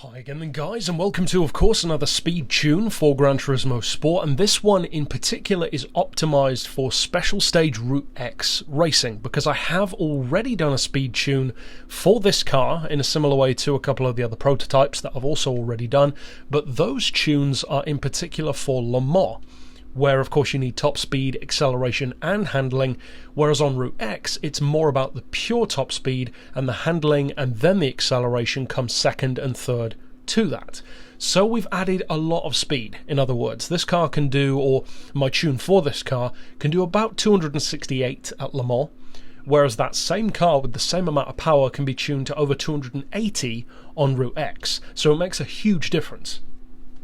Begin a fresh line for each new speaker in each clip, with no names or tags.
Hi again then guys, and welcome to of course another speed tune for Gran Turismo Sport, and this one in particular is optimized for Special Stage Route X racing, because I have already done a speed tune for this car in a similar way to a couple of the other prototypes that I've also already done, but those tunes are in particular for Le Mans, where of course you need top speed, acceleration and handling, whereas on Route X it's more about the pure top speed, and the handling and then the acceleration comes second and third to that. So we've added a lot of speed. In other words, this car can do, or my tune for this car can do about 268 at Le Mans, whereas that same car with the same amount of power can be tuned to over 280 on Route X, so it makes a huge difference.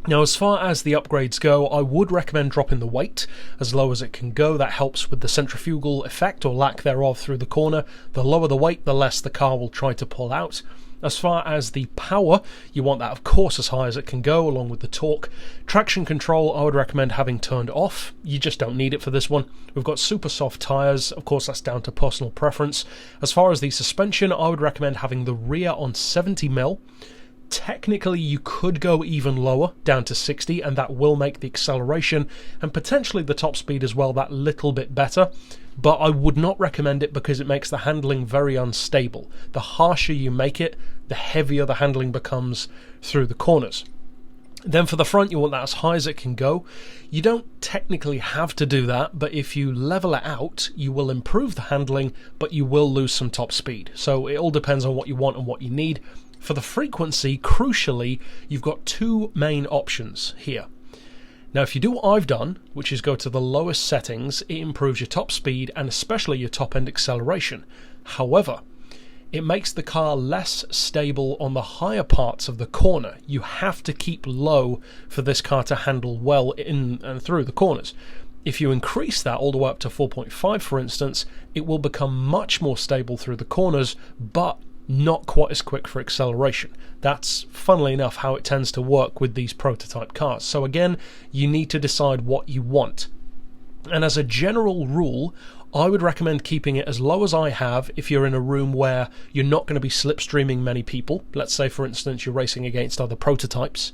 Now, as far as the upgrades go, I would recommend dropping the weight as low as it can go. That helps with the centrifugal effect or lack thereof through the corner. The lower the weight, the less the car will try to pull out. As far as the power, you want that of course as high as it can go, along with the torque. Traction control I would recommend having turned off. You just don't need it for this one. We've got super soft tyres, of course that's down to personal preference. As far as the suspension, I would recommend having the rear on 70mm. Technically you could go even lower, down to 60, and that will make the acceleration and potentially the top speed as well that little bit better, but I would not recommend it because it makes the handling very unstable. The harsher you make it, the heavier the handling becomes through the corners. Then for the front, you want that as high as it can go. You don't technically have to do that, but if you level it out, you will improve the handling, but you will lose some top speed. So it all depends on what you want and what you need. For the frequency, crucially, you've got two main options here. Now, if you do what I've done, which is go to the lowest settings, it improves your top speed and especially your top-end acceleration. However, it makes the car less stable on the higher parts of the corner. You have to keep low for this car to handle well in and through the corners. If you increase that all the way up to 4.5, for instance, it will become much more stable through the corners, but not quite as quick for acceleration. That's, funnily enough, how it tends to work with these prototype cars. So again, you need to decide what you want. And as a general rule, I would recommend keeping it as low as I have if you're in a room where you're not going to be slipstreaming many people. Let's say, for instance, you're racing against other prototypes.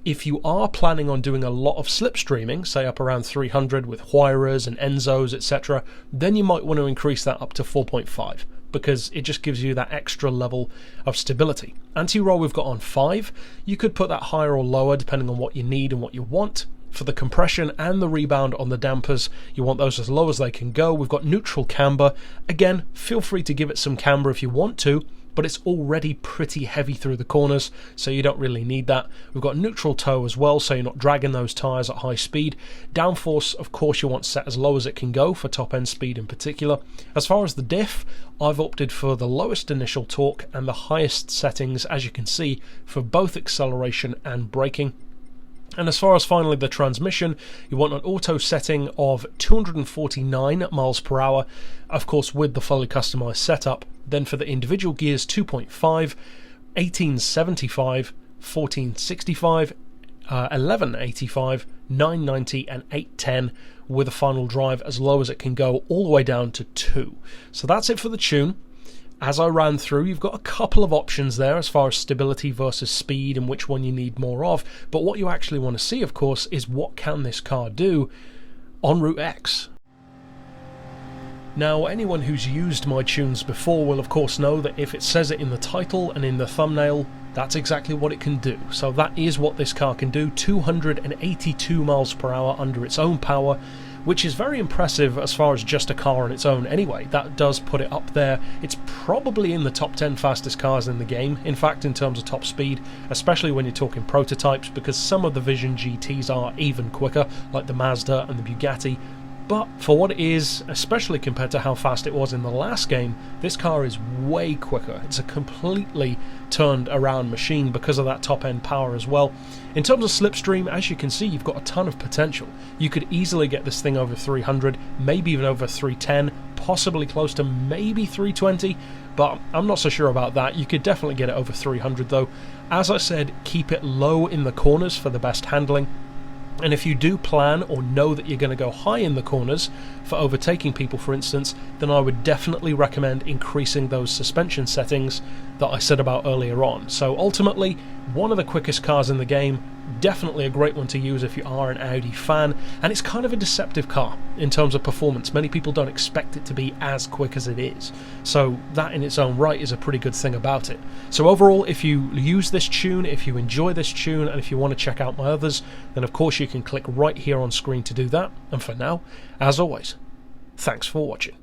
If you are planning on doing a lot of slipstreaming, say up around 300 with Huayras and Enzos, etc., then you might want to increase that up to 4.5. because it just gives you that extra level of stability. Anti-roll we've got on 5. You could put that higher or lower depending on what you need and what you want. For the compression and the rebound on the dampers, you want those as low as they can go. We've got neutral camber. Again, feel free to give it some camber if you want to, but it's already pretty heavy through the corners, so you don't really need that. We've got neutral toe as well, so you're not dragging those tyres at high speed. Downforce, of course, you want set as low as it can go for top-end speed in particular. As far as the diff, I've opted for the lowest initial torque and the highest settings, as you can see, for both acceleration and braking. And as far as finally the transmission, you want an auto setting of 249 miles per hour, of course with the fully customized setup. Then for the individual gears, 2.5, 1875, 1465, 1185, 990 and 810, with a final drive as low as it can go all the way down to 2. So that's it for the tune. As I ran through, you've got a couple of options there as far as stability versus speed and which one you need more of, but what you actually want to see, of course, is what can this car do on Route X. Now, anyone who's used my tunes before will of course know that if it says it in the title and in the thumbnail, that's exactly what it can do. So that is what this car can do, 282 miles per hour under its own power, which is very impressive as far as just a car on its own anyway. That does put it up there. It's probably in the top 10 fastest cars in the game, in fact, in terms of top speed, especially when you're talking prototypes, because some of the Vision GTs are even quicker, like the Mazda and the Bugatti. But for what it is, especially compared to how fast it was in the last game, this car is way quicker. It's a completely turned around machine because of that top end power as well. In terms of slipstream, as you can see, you've got a ton of potential. You could easily get this thing over 300, maybe even over 310, possibly close to maybe 320, but I'm not so sure about that. You could definitely get it over 300 though. As I said, keep it low in the corners for the best handling. And if you do plan or know that you're going to go high in the corners for overtaking people, for instance, then I would definitely recommend increasing those suspension settings that I said about earlier on. So ultimately, one of the quickest cars in the game, definitely a great one to use if you are an Audi fan, and it's kind of a deceptive car in terms of performance. Many people don't expect it to be as quick as it is, so that in its own right is a pretty good thing about it. So overall, if you use this tune, if you enjoy this tune, and if you want to check out my others, then of course you can click right here on screen to do that. And for now, as always, thanks for watching.